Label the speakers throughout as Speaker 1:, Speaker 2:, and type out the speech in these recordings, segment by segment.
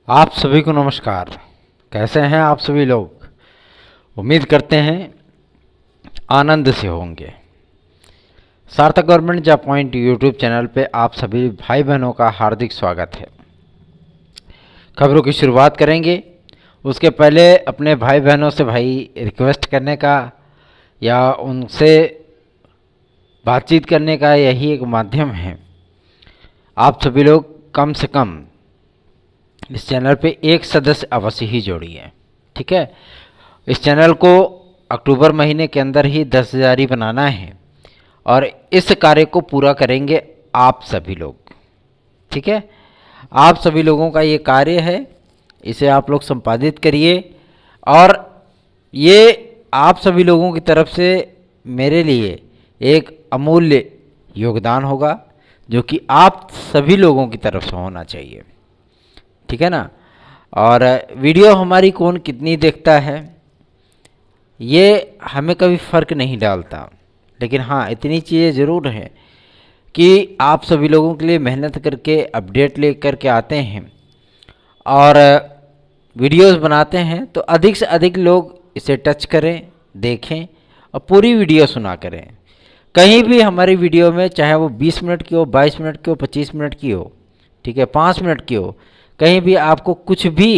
Speaker 1: आप सभी को नमस्कार। कैसे हैं आप सभी लोग? उम्मीद करते हैं आनंद से होंगे। सार्थक government job point YouTube channel पे आप सभी भाई बहनों का हार्दिक स्वागत है। खबरों की शुरुआत करेंगे, उसके पहले अपने भाई बहनों से रिक्वेस्ट करने का या उनसे बातचीत करने का यही एक माध्यम है। आप सभी लोग कम से कम इस चैनल पे एक सदस्य अवश्य ही जोड़िए, ठीक है। इस चैनल को अक्टूबर महीने के अंदर ही 10,000 ही बनाना है और इस कार्य को पूरा करेंगे आप सभी लोग, ठीक है। आप सभी लोगों का ये कार्य है, इसे आप लोग संपादित करिए और ये आप सभी लोगों की तरफ से मेरे लिए एक अमूल्य योगदान होगा जो कि आप सभी लोगों की तरफ से होना चाहिए, ठीक है ना। और वीडियो हमारी कौन कितनी देखता है ये हमें कभी फ़र्क नहीं डालता, लेकिन हाँ इतनी चीज़ें ज़रूर हैं कि आप सभी लोगों के लिए मेहनत करके अपडेट ले करके आते हैं और वीडियोस बनाते हैं, तो अधिक से अधिक लोग इसे टच करें, देखें और पूरी वीडियो सुना करें। कहीं भी हमारी वीडियो में चाहे वो 20 मिनट की हो, 22 मिनट की हो, 25 मिनट की हो, ठीक है, 5 मिनट की हो, कहीं भी आपको कुछ भी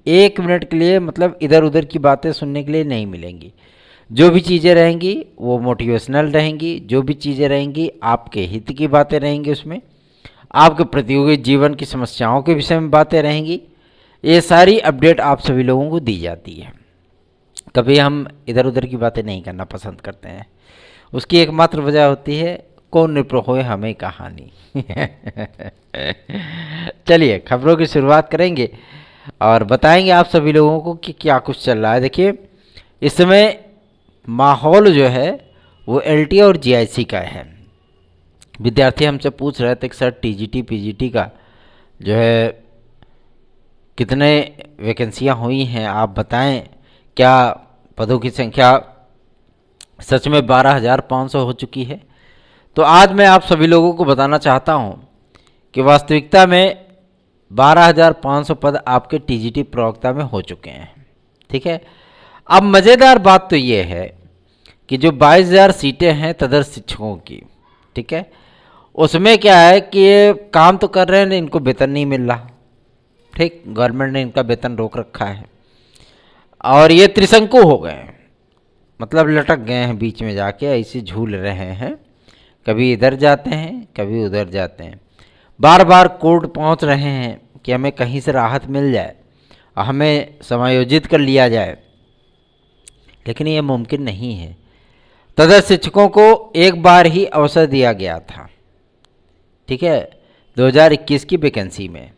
Speaker 1: 1 मिनट के लिए मतलब इधर उधर की बातें सुनने के लिए नहीं मिलेंगी। जो भी चीज़ें रहेंगी वो मोटिवेशनल रहेंगी, जो भी चीज़ें रहेंगी आपके हित की बातें रहेंगी, उसमें आपके प्रतियोगी जीवन की समस्याओं के विषय में बातें रहेंगी। ये सारी अपडेट आप सभी लोगों को दी जाती है। कभी हम इधर उधर की बातें नहीं करना पसंद करते हैं। उसकी एकमात्र वजह होती है कौन निप्रो होए हमें कहानी। चलिए खबरों की शुरुआत करेंगे और बताएंगे आप सभी लोगों को कि क्या कुछ चल रहा है। देखिए इस समय माहौल जो है वो एलटी और जीआईसी का है। विद्यार्थी हमसे पूछ रहे थे कि सर टीजीटी पीजीटी का जो है कितने वैकेंसियां हुई हैं, आप बताएं, क्या पदों की संख्या सच में 12,500 हो चुकी है? तो आज मैं आप सभी लोगों को बताना चाहता हूं कि वास्तविकता में 12,500 पद आपके टीजीटी प्रवक्ता में हो चुके हैं, ठीक है। अब मज़ेदार बात तो ये है कि जो 22,000 सीटें हैं तदर्थ शिक्षकों की, ठीक है, उसमें क्या है कि ये काम तो कर रहे हैं, इनको वेतन नहीं मिल रहा, ठीक। गवर्नमेंट ने इनका वेतन रोक रखा है और ये त्रिशंकु हो गए हैं, मतलब लटक गए हैं बीच में जाके, ऐसे झूल रहे हैं, कभी इधर जाते हैं कभी उधर जाते हैं। बार बार कोर्ट पहुंच रहे हैं कि हमें कहीं से राहत मिल जाए, हमें समायोजित कर लिया जाए, लेकिन ये मुमकिन नहीं है। तदर्थ शिक्षकों को एक बार ही अवसर दिया गया था, ठीक है, 2021 की वैकेंसी में।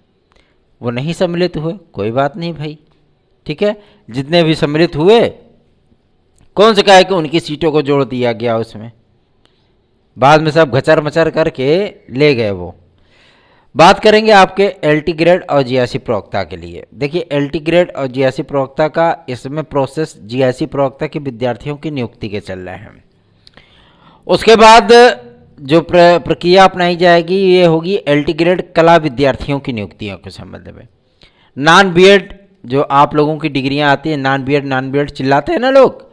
Speaker 1: वो नहीं सम्मिलित हुए, कोई बात नहीं भाई, ठीक है। जितने भी सम्मिलित हुए, कौन से कहा कि उनकी सीटों को जोड़ दिया गया उसमें, बाद में सब घचर मचर करके ले गए। वो बात करेंगे आपके एलटी ग्रेड और जीआईसी प्रवक्ता के लिए। देखिए एलटी ग्रेड और जीआईसी प्रवक्ता का इसमें प्रोसेस जीआईसी प्रवक्ता के विद्यार्थियों की नियुक्ति के चल रहे हैं। उसके बाद जो प्रक्रिया अपनाई जाएगी ये होगी एलटी ग्रेड कला विद्यार्थियों की नियुक्तियों के संबंध में। नॉन बीएड जो आप लोगों की डिग्रियां आती हैं, नॉन बीएड चिल्लाते हैं ना लोग,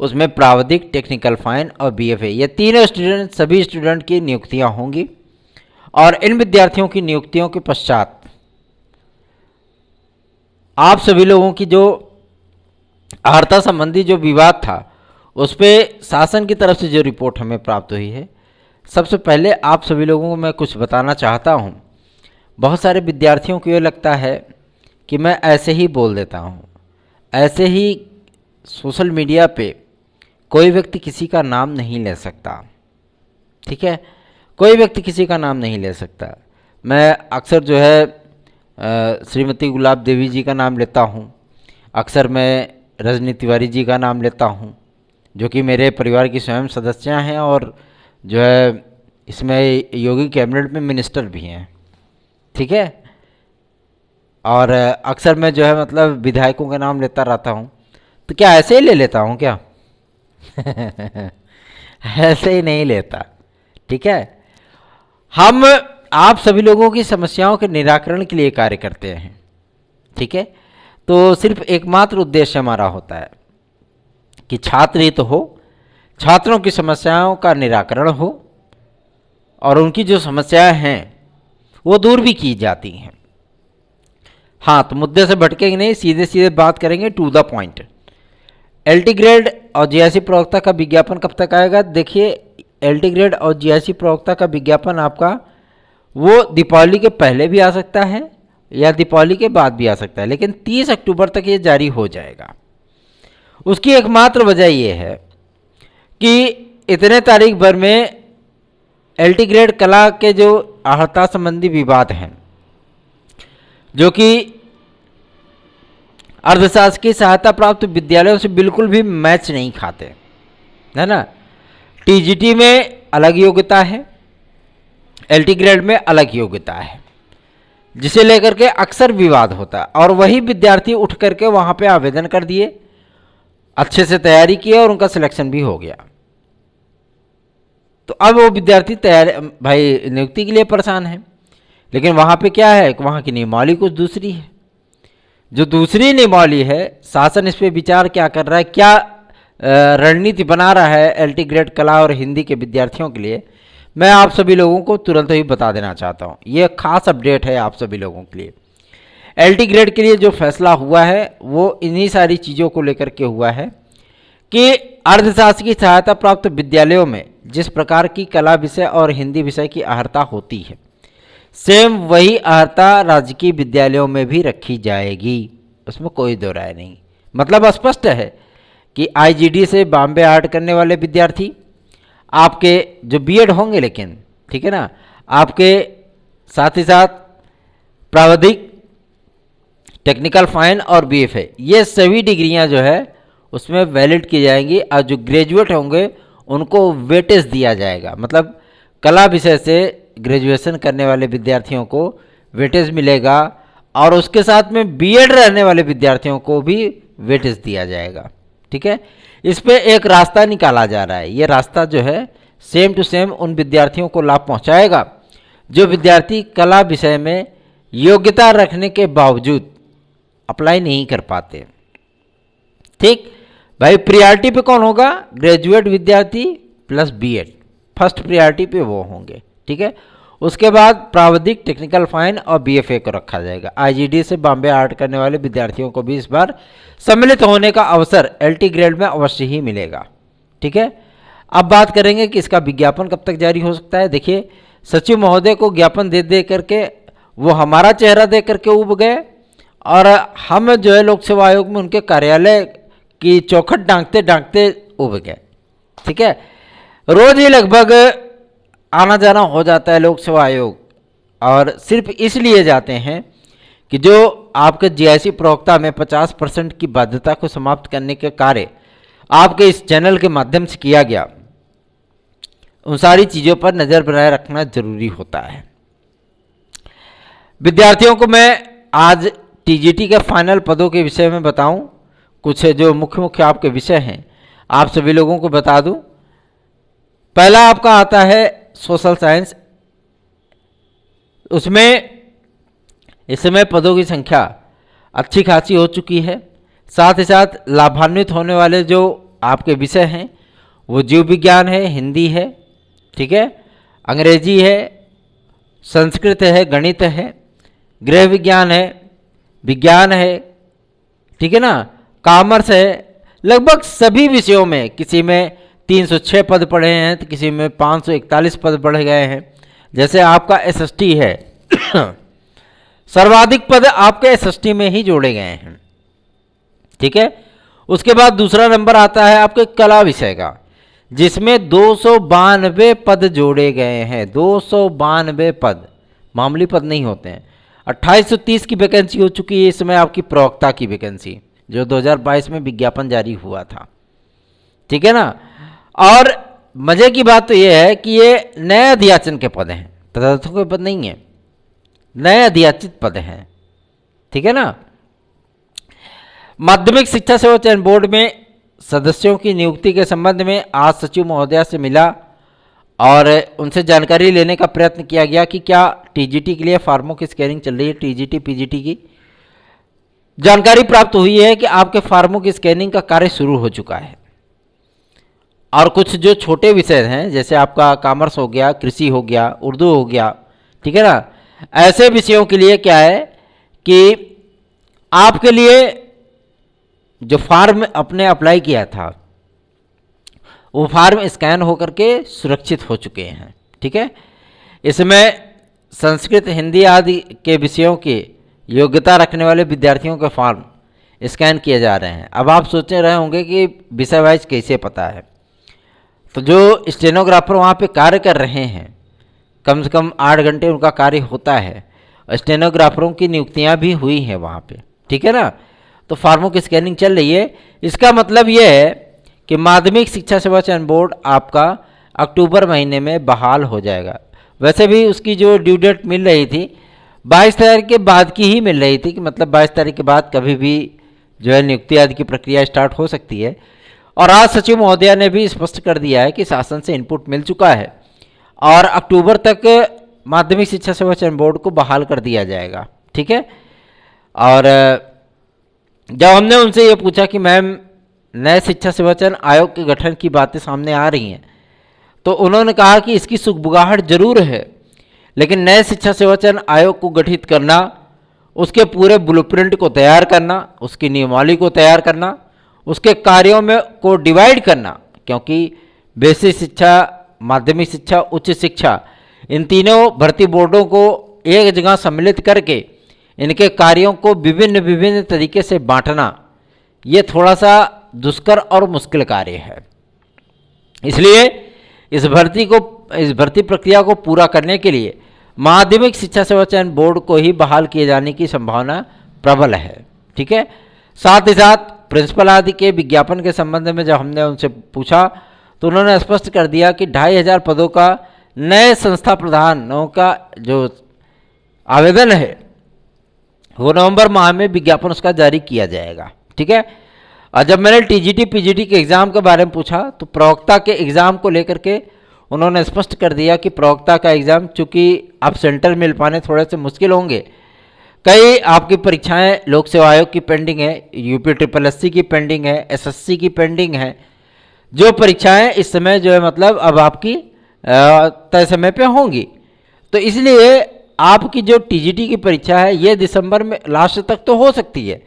Speaker 1: उसमें प्राविधिक, टेक्निकल फाइन और बीएफए, ये तीनों स्टूडेंट, सभी स्टूडेंट की नियुक्तियां होंगी। और इन विद्यार्थियों की नियुक्तियों के पश्चात आप सभी लोगों की जो अर्हता संबंधी जो विवाद था उस पर शासन की तरफ से जो रिपोर्ट हमें प्राप्त हुई है, सबसे पहले आप सभी लोगों को मैं कुछ बताना चाहता हूं। बहुत सारे विद्यार्थियों को ये लगता है कि मैं ऐसे ही बोल देता हूं, ऐसे ही सोशल मीडिया पे कोई व्यक्ति किसी का नाम नहीं ले सकता, ठीक है, कोई व्यक्ति किसी का नाम नहीं ले सकता। मैं अक्सर जो है श्रीमती गुलाब देवी जी का नाम लेता हूँ, अक्सर मैं रजनी तिवारी जी का नाम लेता हूँ, जो कि मेरे परिवार की स्वयं सदस्या हैं और जो है इसमें योगी कैबिनेट में मिनिस्टर भी हैं, ठीक है। और अक्सर मैं जो है मतलब विधायकों का नाम लेता रहता हूँ। तो क्या ऐसे ही ले लेता हूँ क्या? ऐसे ही नहीं लेता, ठीक है। हम आप सभी लोगों की समस्याओं के निराकरण के लिए कार्य करते हैं, ठीक है। तो सिर्फ एकमात्र उद्देश्य हमारा होता है कि छात्र हित हो, छात्रों की समस्याओं का निराकरण हो और उनकी जो समस्याएं हैं वो दूर भी की जाती हैं। हाँ, तो मुद्दे से भटकेंगे नहीं, सीधे सीधे बात करेंगे, to the point. LT grade और जीआईसी प्रवक्ता का विज्ञापन कब तक आएगा? देखिए, एलटी ग्रेड और जीआईसी प्रवक्ता का विज्ञापन आपका वो दीपावली के पहले भी आ सकता है या दीपावली के बाद भी आ सकता है, लेकिन 30 अक्टूबर तक ये जारी हो जाएगा। उसकी एकमात्र वजह ये है कि इतने तारीख भर में एलटी ग्रेड कला के जो अर्हता संबंधी विवाद हैं, जो कि अर्धशासकीय सहायता प्राप्त विद्यालयों से बिल्कुल भी मैच नहीं खाते, है ना। टीजीटी में अलग योग्यता है, एलटी ग्रेड में अलग योग्यता है, जिसे लेकर के अक्सर विवाद होता है। और वही विद्यार्थी उठ करके वहाँ पे आवेदन कर दिए, अच्छे से तैयारी की और उनका सिलेक्शन भी हो गया। तो अब वो विद्यार्थी भाई नियुक्ति के लिए परेशान है, लेकिन वहाँ पे क्या है, वहाँ की नियमावली कुछ दूसरी है। जो दूसरी नियमावली है, शासन इस पर विचार क्या कर रहा है, क्या रणनीति बना रहा है एलटी ग्रेड कला और हिंदी के विद्यार्थियों के लिए, मैं आप सभी लोगों को तुरंत ही बता देना चाहता हूँ। ये खास अपडेट है आप सभी लोगों के लिए। एलटी ग्रेड के लिए जो फैसला हुआ है वो इन्हीं सारी चीज़ों को लेकर के हुआ है कि अर्धशासकीय सहायता प्राप्त विद्यालयों में जिस प्रकार की कला विषय और हिंदी विषय की अर्हता होती है, सेम वही अर्हता राजकीय विद्यालयों में भी रखी जाएगी, उसमें कोई दो राय नहीं। मतलब स्पष्ट है कि आईजीडी से बॉम्बे आर्ट करने वाले विद्यार्थी आपके जो बीएड होंगे, लेकिन ठीक है ना, आपके साथ ही साथ प्राविधिक, टेक्निकल फाइन और बीएफए, ये सभी डिग्रियां जो है उसमें वैलिड की जाएंगी। और जो ग्रेजुएट होंगे उनको वेटेज दिया जाएगा, मतलब कला विषय से ग्रेजुएशन करने वाले विद्यार्थियों को वेटेज मिलेगा और उसके साथ में बीएड रहने वाले विद्यार्थियों को भी वेटेज दिया जाएगा। ठीक है, इस पे एक रास्ता निकाला जा रहा है। ये रास्ता जो है सेम टू सेम उन विद्यार्थियों को लाभ पहुंचाएगा जो विद्यार्थी कला विषय में योग्यता रखने के बावजूद अप्लाई नहीं कर पाते। ठीक भाई, प्रियॉरिटी पे कौन होगा? ग्रेजुएट विद्यार्थी प्लस बीएड, फर्स्ट प्रियॉरिटी पे वो होंगे। ठीक है, उसके बाद प्राविधिक, टेक्निकल फाइन और बीएफए को रखा जाएगा। आईजीडी से बॉम्बे आर्ट करने वाले विद्यार्थियों को भी इस बार सम्मिलित होने का अवसर एलटी ग्रेड में अवश्य ही मिलेगा। ठीक है, अब बात करेंगे कि इसका विज्ञापन कब तक जारी हो सकता है। देखिए, सचिव महोदय को ज्ञापन दे दे करके वो हमारा चेहरा देख करके उब गए और हम जो है लोक सेवा आयोग में उनके कार्यालय की चौखट डांकते डांकते उब गए। ठीक है, रोज ही लगभग आना जाना हो जाता है लोक सेवा आयोग, और सिर्फ इसलिए जाते हैं कि जो आपके जीआईसी प्रवक्ता में 50% की बाध्यता को समाप्त करने के कार्य आपके इस चैनल के माध्यम से किया गया, उन सारी चीज़ों पर नज़र बनाए रखना जरूरी होता है। विद्यार्थियों को मैं आज टीजीटी के फाइनल पदों के विषय में बताऊं, कुछ जो मुख्य मुख्य आपके विषय हैं आप सभी लोगों को बता दूं। पहला आपका आता है सोशल साइंस। उसमें इस समय पदों की संख्या अच्छी खासी हो चुकी है। साथ ही साथ लाभान्वित होने वाले जो आपके विषय हैं वो जीव विज्ञान है, हिंदी है, ठीक है, अंग्रेजी है, संस्कृत है, गणित है, गृह विज्ञान है, ठीक है ना, कॉमर्स है। लगभग सभी विषयों में किसी में 306 पद पढ़े हैं तो किसी में 541 पद बढ़ गए हैं। जैसे आपका एसएसटी है सर्वाधिक पद आपके एसएसटी में ही जोड़े गए हैं। ठीक है, उसके बाद दूसरा नंबर आता है आपके कला विषय का, जिसमें 292 पद जोड़े गए हैं। 292 पद मामूली पद नहीं होते हैं। 2830 की वैकेंसी हो चुकी है इस समय आपकी प्रवक्ता की वैकेंसी, जो 2022 में विज्ञापन जारी हुआ था। ठीक है ना, और मजे की बात तो यह है कि ये नए अध्याचन के पद हैं, तदर्थों के पद नहीं है, नए अध्याचित पद हैं। ठीक है ना। माध्यमिक शिक्षा सेवा चयन बोर्ड में सदस्यों की नियुक्ति के संबंध में आज सचिव महोदया से मिला और उनसे जानकारी लेने का प्रयत्न किया गया कि क्या टीजीटी के लिए फार्मों की स्कैनिंग चल रही है, टीजीटी पीजीटी की। जानकारी प्राप्त हुई है कि आपके फार्मों की स्कैनिंग का कार्य शुरू हो चुका है। और कुछ जो छोटे विषय हैं, जैसे आपका कॉमर्स हो गया, कृषि हो गया, उर्दू हो गया, ठीक है ना, ऐसे विषयों के लिए क्या है कि आपके लिए जो फॉर्म आपने अप्लाई किया था वो फॉर्म स्कैन होकर के सुरक्षित हो चुके हैं। ठीक है, इसमें संस्कृत, हिंदी आदि के विषयों की योग्यता रखने वाले विद्यार्थियों के फॉर्म स्कैन किए जा रहे हैं। अब आप सोच रहे होंगे कि विषय वाइज कैसे पता है, तो जो स्टेनोग्राफर वहाँ पे कार्य कर रहे हैं, कम से कम 8 घंटे उनका कार्य होता है, स्टेनोग्राफरों की नियुक्तियाँ भी हुई हैं वहाँ पे, ठीक है ना। तो फॉर्मों की स्कैनिंग चल रही है। इसका मतलब ये है कि माध्यमिक शिक्षा सेवा चयन बोर्ड आपका अक्टूबर महीने में बहाल हो जाएगा। वैसे भी उसकी जो ड्यू डेट मिल रही थी 22 तारीख के बाद की ही मिल रही थी, कि मतलब 22 तारीख के बाद कभी भी जो है नियुक्ति आदि की प्रक्रिया स्टार्ट हो सकती है। और आज सचिव महोदया ने भी स्पष्ट कर दिया है कि शासन से इनपुट मिल चुका है और अक्टूबर तक माध्यमिक शिक्षा सेवा चयन बोर्ड को बहाल कर दिया जाएगा। ठीक है, और जब हमने उनसे ये पूछा कि मैम नए शिक्षा सेवा चयन आयोग के गठन की बातें सामने आ रही हैं, तो उन्होंने कहा कि इसकी सुगबुगाहट जरूर है, लेकिन नए शिक्षा सेवा चयन आयोग को गठित करना, उसके पूरे ब्लूप्रिंट को तैयार करना, उसकी नियमावली को तैयार करना, उसके कार्यों में को डिवाइड करना, क्योंकि बेसिक शिक्षा, माध्यमिक शिक्षा, उच्च शिक्षा, इन तीनों भर्ती बोर्डों को एक जगह सम्मिलित करके इनके कार्यों को विभिन्न विभिन्न तरीके से बांटना, ये थोड़ा सा दुष्कर और मुश्किल कार्य है। इसलिए इस भर्ती प्रक्रिया को पूरा करने के लिए माध्यमिक शिक्षा सेवा चयन बोर्ड को ही बहाल किए जाने की संभावना प्रबल है। ठीक है, साथ ही साथ प्रिंसिपल आदि के विज्ञापन के संबंध में जब हमने उनसे पूछा तो उन्होंने स्पष्ट कर दिया कि 2500 पदों का नए संस्था प्रधानों का जो आवेदन है वो नवंबर माह में विज्ञापन उसका जारी किया जाएगा। ठीक है, और जब मैंने टीजीटी पीजीटी के एग्ज़ाम के बारे में पूछा तो प्रवक्ता के एग्ज़ाम को लेकर के उन्होंने स्पष्ट कर दिया कि प्रवक्ता का एग्ज़ाम चूँकि अब सेंटर मिल पाने थोड़े से मुश्किल होंगे, कई आपकी परीक्षाएं लोक सेवा आयोग की पेंडिंग है, यूपी SSSC की पेंडिंग है, SSC की पेंडिंग है, जो परीक्षाएं इस समय जो है मतलब अब आपकी तय समय पे होंगी। तो इसलिए आपकी जो टीजीटी की परीक्षा है ये दिसंबर में लास्ट तक तो हो सकती है,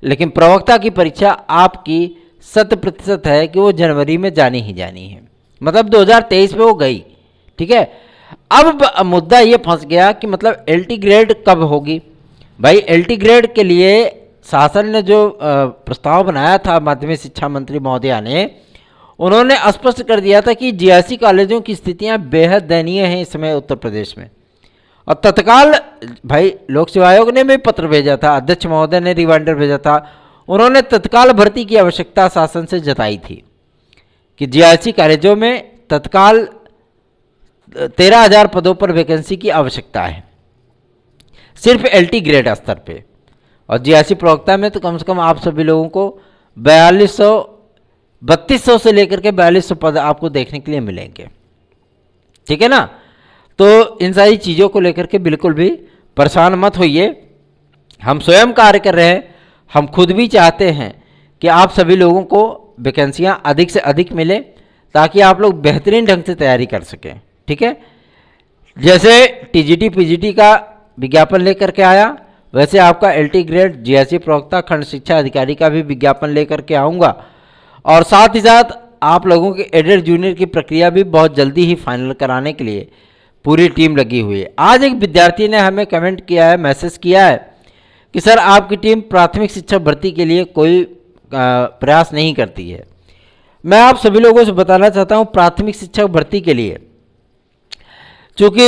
Speaker 1: लेकिन प्रवक्ता की परीक्षा आपकी 100% है कि वो जनवरी में जानी ही जानी है, मतलब 2023 में वो गई। ठीक है, अब मुद्दा ये फंस गया कि मतलब LT ग्रेड कब होगी। भाई LT ग्रेड के लिए शासन ने जो प्रस्ताव बनाया था माध्यमिक शिक्षा मंत्री महोदया ने, उन्होंने स्पष्ट कर दिया था कि GIC कॉलेजों की स्थितियां बेहद दयनीय हैं इस समय उत्तर प्रदेश में। और तत्काल भाई लोक सेवा आयोग ने भी पत्र भेजा था, अध्यक्ष महोदय ने रिमाइंडर भेजा था, उन्होंने तत्काल भर्ती की आवश्यकता शासन से जताई थी कि GIC कॉलेजों में तत्काल 13,000 पदों पर वैकेंसी की आवश्यकता है, सिर्फ LT ग्रेड स्तर पे। और GIC प्रवक्ता में तो कम से कम आप सभी लोगों को 3200 से लेकर के 4200 पद आपको देखने के लिए मिलेंगे। ठीक है ना, तो इन सारी चीज़ों को लेकर के बिल्कुल भी परेशान मत होइए, हम स्वयं कार्य कर रहे हैं, हम खुद भी चाहते हैं कि आप सभी लोगों को वैकेंसियां अधिक से अधिक मिले ताकि आप लोग बेहतरीन ढंग से तैयारी कर सकें। ठीक है, जैसे टीजीटी पीजीटी का विज्ञापन लेकर के आया, वैसे आपका LT ग्रेड GIC प्रवक्ता खंड शिक्षा अधिकारी का भी विज्ञापन लेकर के आऊँगा। और साथ ही साथ आप लोगों के एडेड जूनियर की प्रक्रिया भी बहुत जल्दी ही फाइनल कराने के लिए पूरी टीम लगी हुई है। आज एक विद्यार्थी ने हमें कमेंट किया है, मैसेज किया है कि सर आपकी टीम प्राथमिक शिक्षक भर्ती के लिए कोई प्रयास नहीं करती है। मैं आप सभी लोगों से बताना चाहता हूं, प्राथमिक शिक्षक भर्ती के लिए चूँकि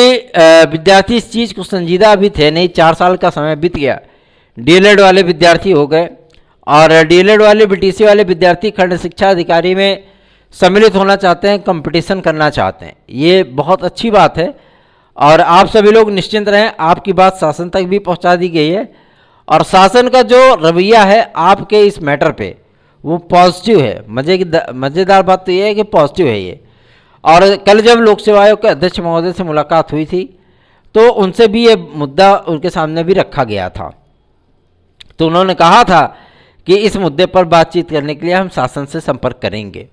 Speaker 1: विद्यार्थी इस चीज़ को संजीदा भी थे नहीं, 4 साल का समय बीत गया, DLED वाले विद्यार्थी हो गए और DLED वाले BTC वाले विद्यार्थी खंड शिक्षा अधिकारी में सम्मिलित होना चाहते हैं, कंपटीशन करना चाहते हैं। ये बहुत अच्छी बात है और आप सभी लोग निश्चिंत रहें, आपकी बात शासन तक भी पहुंचा दी गई है और शासन का जो रवैया है आपके इस मैटर पे वो पॉजिटिव है। मज़ेदार बात तो ये है कि पॉजिटिव है ये। और कल जब लोक सेवा आयोग के अध्यक्ष महोदय से मुलाकात हुई थी तो उनसे भी ये मुद्दा उनके सामने भी रखा गया था। तो उन्होंने कहा था कि इस मुद्दे पर बातचीत करने के लिए हम शासन से संपर्क करेंगे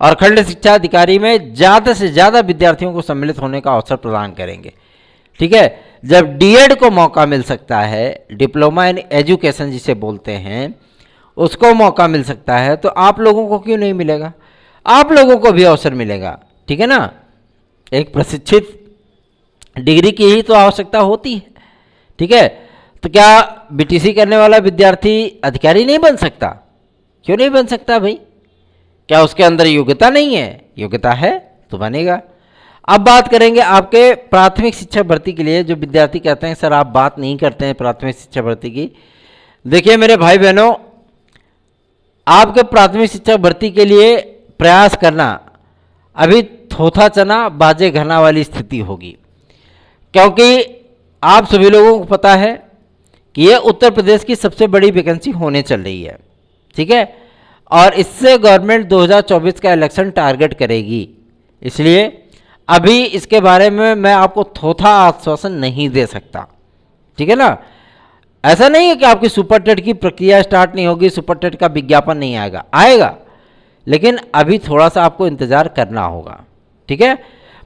Speaker 1: और खंड शिक्षा अधिकारी में ज़्यादा से ज़्यादा विद्यार्थियों को सम्मिलित होने का अवसर प्रदान करेंगे। ठीक है, जब डीएड को मौका मिल सकता है, डिप्लोमा इन एजुकेशन जिसे बोलते हैं, उसको मौका मिल सकता है, तो आप लोगों को क्यों नहीं मिलेगा? आप लोगों को भी अवसर मिलेगा। ठीक है ना, एक प्रशिक्षित डिग्री की ही तो आवश्यकता होती है। ठीक है, तो क्या बीटीसी करने वाला विद्यार्थी अधिकारी नहीं बन सकता? क्यों नहीं बन सकता भाई? क्या उसके अंदर योग्यता नहीं है? योग्यता है तो बनेगा। अब बात करेंगे आपके प्राथमिक शिक्षक भर्ती के लिए। जो विद्यार्थी कहते हैं सर आप बात नहीं करते हैं प्राथमिक शिक्षक भर्ती की, देखिए मेरे भाई बहनों, आपके प्राथमिक शिक्षक भर्ती के लिए प्रयास करना अभी थोथा चना बाजे घना वाली स्थिति होगी, क्योंकि आप सभी लोगों को पता है कि ये उत्तर प्रदेश की सबसे बड़ी वैकेंसी होने चल रही है। ठीक है, और इससे गवर्नमेंट 2024 का इलेक्शन टारगेट करेगी, इसलिए अभी इसके बारे में मैं आपको थोथा आश्वासन नहीं दे सकता। ठीक है ना, ऐसा नहीं है कि आपकी सुपर टेट की प्रक्रिया स्टार्ट नहीं होगी, सुपर टेट का विज्ञापन नहीं आएगा, आएगा, लेकिन अभी थोड़ा सा आपको इंतज़ार करना होगा। ठीक है,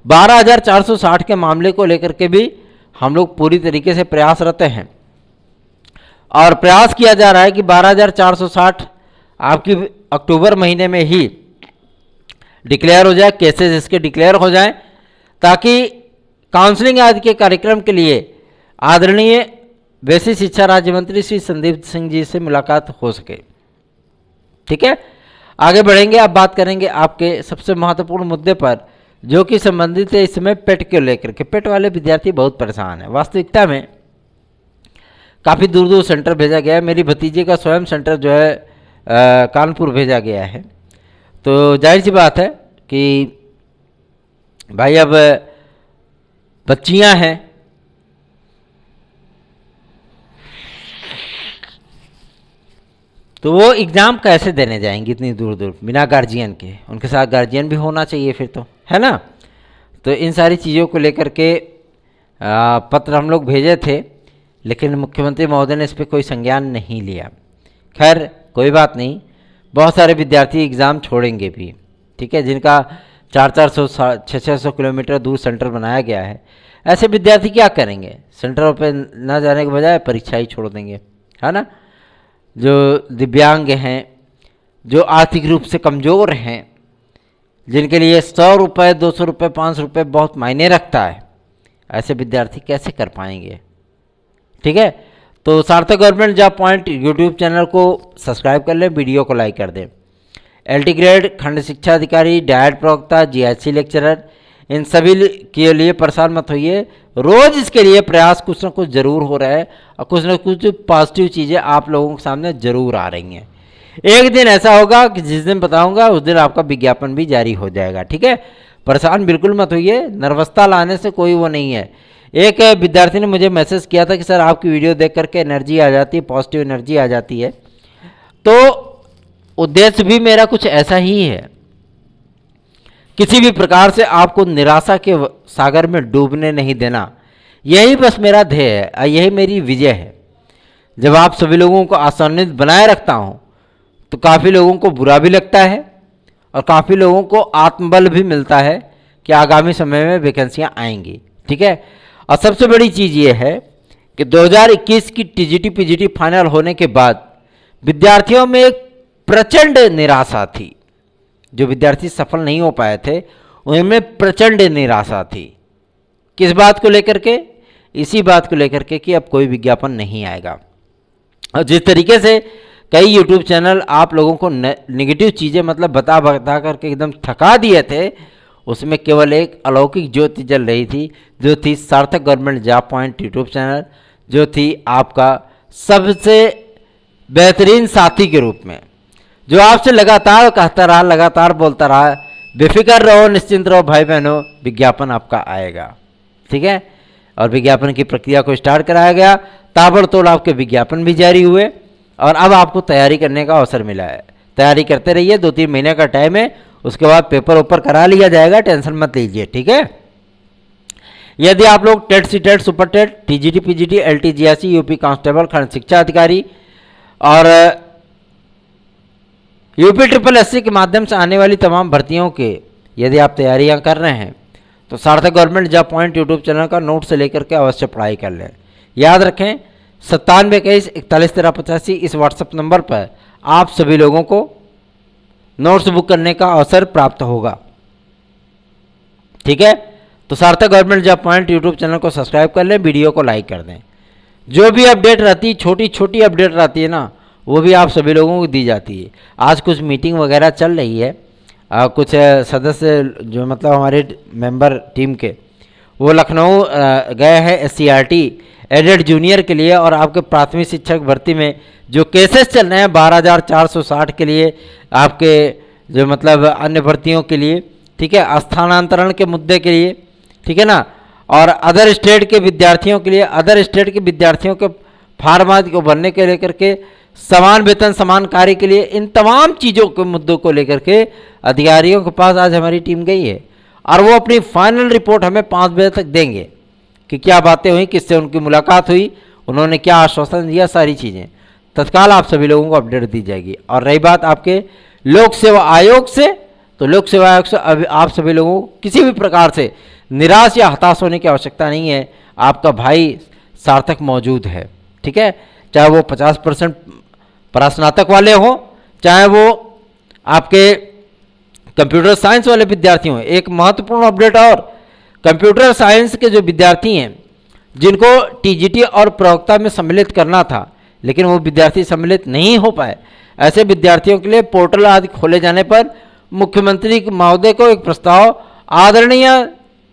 Speaker 1: 12,460 के मामले को लेकर के भी हम लोग पूरी तरीके से प्रयासरत हैं और प्रयास किया जा रहा है कि 12,460 आपकी अक्टूबर महीने में ही डिक्लेयर हो जाए, केसेस इसके डिक्लेयर हो जाएं, ताकि काउंसलिंग आदि के कार्यक्रम के लिए आदरणीय बेसिक शिक्षा राज्य मंत्री श्री संदीप सिंह जी से मुलाकात हो सके। ठीक है, आगे बढ़ेंगे। अब बात करेंगे आपके सबसे महत्वपूर्ण मुद्दे पर, जो कि संबंधित है इस समय पेट को लेकर के। पेट वाले विद्यार्थी बहुत परेशान हैं। वास्तविकता में काफ़ी दूर दूर सेंटर भेजा गया है। मेरी भतीजी का स्वयं सेंटर जो है कानपुर भेजा गया है। तो जाहिर सी बात है कि भाई अब बच्चियां हैं, तो वो एग्ज़ाम कैसे देने जाएंगी इतनी दूर दूर बिना गार्जियन के? उनके साथ गार्जियन भी होना चाहिए फिर तो, है ना। तो इन सारी चीज़ों को लेकर के पत्र हम लोग भेजे थे, लेकिन मुख्यमंत्री महोदय ने इस पर कोई संज्ञान नहीं लिया। खैर कोई बात नहीं, बहुत सारे विद्यार्थी एग्ज़ाम छोड़ेंगे भी। ठीक है, जिनका 400 600 किलोमीटर दूर सेंटर बनाया गया है, ऐसे विद्यार्थी क्या करेंगे? सेंटरों पे न जाने के बजाय परीक्षा ही छोड़ देंगे, है ना। जो दिव्यांग हैं, जो आर्थिक रूप से कमज़ोर हैं, जिनके लिए 100 रुपये 200 रुपये 500 रुपये बहुत मायने रखता है, ऐसे विद्यार्थी कैसे कर पाएंगे? ठीक है, तो सार्थक government job point YouTube channel को सब्सक्राइब कर लें, वीडियो को लाइक कर दें। एलटी ग्रेड, खंड शिक्षा अधिकारी, डायट प्रवक्ता, जीआईसी लेक्चरर, इन सभी के लिए परेशान मत होइए। रोज़ इसके लिए प्रयास कुछ ना कुछ ज़रूर हो रहा है और कुछ ना कुछ पॉजिटिव चीज़ें आप लोगों के सामने ज़रूर आ रही हैं। एक दिन ऐसा होगा कि जिस दिन बताऊंगा उस दिन आपका विज्ञापन भी जारी हो जाएगा। ठीक है, परेशान बिल्कुल मत होइए, नर्वसता लाने से कोई वो नहीं है। एक विद्यार्थी ने मुझे मैसेज किया था कि सर आपकी वीडियो देख करके एनर्जी आ जाती है, पॉजिटिव एनर्जी आ जाती है। तो उद्देश्य भी मेरा कुछ ऐसा ही है, किसी भी प्रकार से आपको निराशा के सागर में डूबने नहीं देना। यही बस मेरा ध्येय है, यही मेरी विजय है। जब आप सभी लोगों को आशान्वित बनाए रखता हूँ तो काफ़ी लोगों को बुरा भी लगता है और काफ़ी लोगों को आत्मबल भी मिलता है कि आगामी समय में वैकेंसियाँ आएंगी। ठीक है, और सबसे बड़ी चीज़ ये है कि 2021 की टीजीटी पीजीटी फाइनल होने के बाद विद्यार्थियों में एक प्रचंड निराशा थी। जो विद्यार्थी सफल नहीं हो पाए थे उनमें प्रचंड निराशा थी। किस बात को लेकर के? इसी बात को लेकर के कि अब कोई विज्ञापन नहीं आएगा। और जिस तरीके से कई यूट्यूब चैनल आप लोगों को नेगेटिव चीज़ें मतलब बता करके एकदम थका दिए थे, उसमें केवल एक अलौकिक ज्योति जल रही थी, जो थी सार्थक government job point YouTube channel, जो थी आपका सबसे बेहतरीन साथी के रूप में, जो आपसे लगातार कहता रहा, लगातार बोलता रहा, बेफिक्र रहो, निश्चिंत रहो भाई बहनों, विज्ञापन आपका आएगा। ठीक है, और विज्ञापन की प्रक्रिया को स्टार्ट कराया गया, ताबड़तोड़ आपके विज्ञापन भी जारी हुए और अब आपको तैयारी करने का अवसर मिला है। तैयारी करते रहिए, 2-3 महीने का टाइम है, उसके बाद पेपर ऊपर करा लिया जाएगा, टेंशन मत लीजिए। ठीक है, यदि आप लोग TET CTET super TET TGT PGT LT GIC UP constable खंड शिक्षा अधिकारी और यूपी ट्रिपल एससी के माध्यम से आने वाली तमाम भर्तियों के यदि आप तैयारियां कर रहे हैं तो सार्थक government job point YouTube channel का नोट से लेकर के अवश्य पढ़ाई कर लें। याद रखें 9721411385 इस व्हाट्सएप नंबर पर आप सभी लोगों को नोट्स बुक करने का अवसर प्राप्त होगा। ठीक है, तो सार्थक government job point YouTube channel को सब्सक्राइब कर लें, वीडियो को लाइक कर दें। जो भी अपडेट रहती है, छोटी छोटी अपडेट रहती है ना, वो भी आप सभी लोगों को दी जाती है। आज कुछ मीटिंग वगैरह चल रही है, कुछ सदस्य जो मतलब हमारे मेंबर टीम के वो लखनऊ गए हैं SCRT एडेड जूनियर के लिए, और आपके प्राथमिक शिक्षक भर्ती में जो केसेस चल रहे हैं 12,460 के लिए, आपके जो मतलब अन्य भर्तियों के लिए, ठीक है, स्थानांतरण के मुद्दे के लिए, ठीक है ना, और अदर स्टेट के विद्यार्थियों के लिए, अदर स्टेट के विद्यार्थियों के फार्म आदि को भरने के लेकर के, समान वेतन समान कार्य के लिए, इन तमाम चीज़ों के मुद्दों को लेकर के अधिकारियों के पास आज हमारी टीम गई है, और वो अपनी फाइनल रिपोर्ट हमें 5 बजे तक देंगे कि क्या बातें हुई, किससे उनकी मुलाकात हुई, उन्होंने क्या आश्वासन दिया, सारी चीज़ें तत्काल आप सभी लोगों को अपडेट दी जाएगी। और रही बात आपके लोक सेवा आयोग से, तो लोक सेवा आयोग से आप सभी लोगों को किसी भी प्रकार से निराश या हताश होने की आवश्यकता नहीं है। आपका भाई सार्थक मौजूद है, ठीक है, चाहे वो 50% परास्नातक वाले हों, चाहे वो आपके कंप्यूटर साइंस वाले विद्यार्थी हों। एक महत्वपूर्ण अपडेट और, कंप्यूटर साइंस के जो विद्यार्थी हैं जिनको TGT और प्रवक्ता में सम्मिलित करना था लेकिन वो विद्यार्थी सम्मिलित नहीं हो पाए, ऐसे विद्यार्थियों के लिए पोर्टल आदि खोले जाने पर मुख्यमंत्री महोदय को एक प्रस्ताव आदरणीय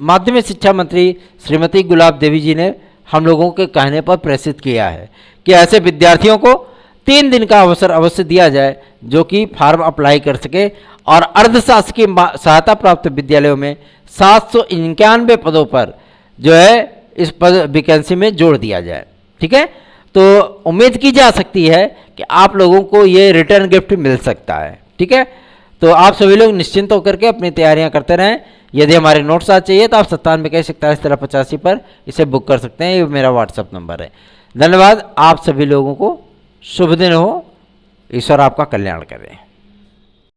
Speaker 1: माध्यमिक शिक्षा मंत्री श्रीमती गुलाब देवी जी ने हम लोगों के कहने पर प्रेषित किया है कि ऐसे विद्यार्थियों को 3 दिन का अवसर अवश्य दिया जाए जो कि फार्म अप्लाई कर सके, और अर्धशासकीय सहायता प्राप्त विद्यालयों में 791 पदों पर जो है इस पद वैकेंसी में जोड़ दिया जाए। ठीक है, तो उम्मीद की जा सकती है कि आप लोगों को ये रिटर्न गिफ्ट मिल सकता है। ठीक है, तो आप सभी लोग निश्चिंत होकर के अपनी तैयारियां करते रहें। यदि हमारे नोट्स आज चाहिए तो आप 9721411385 पर इसे बुक कर सकते हैं, ये मेरा व्हाट्सएप नंबर है। धन्यवाद, आप सभी लोगों को शुभ दिन हो, ईश्वर आपका कल्याण करें।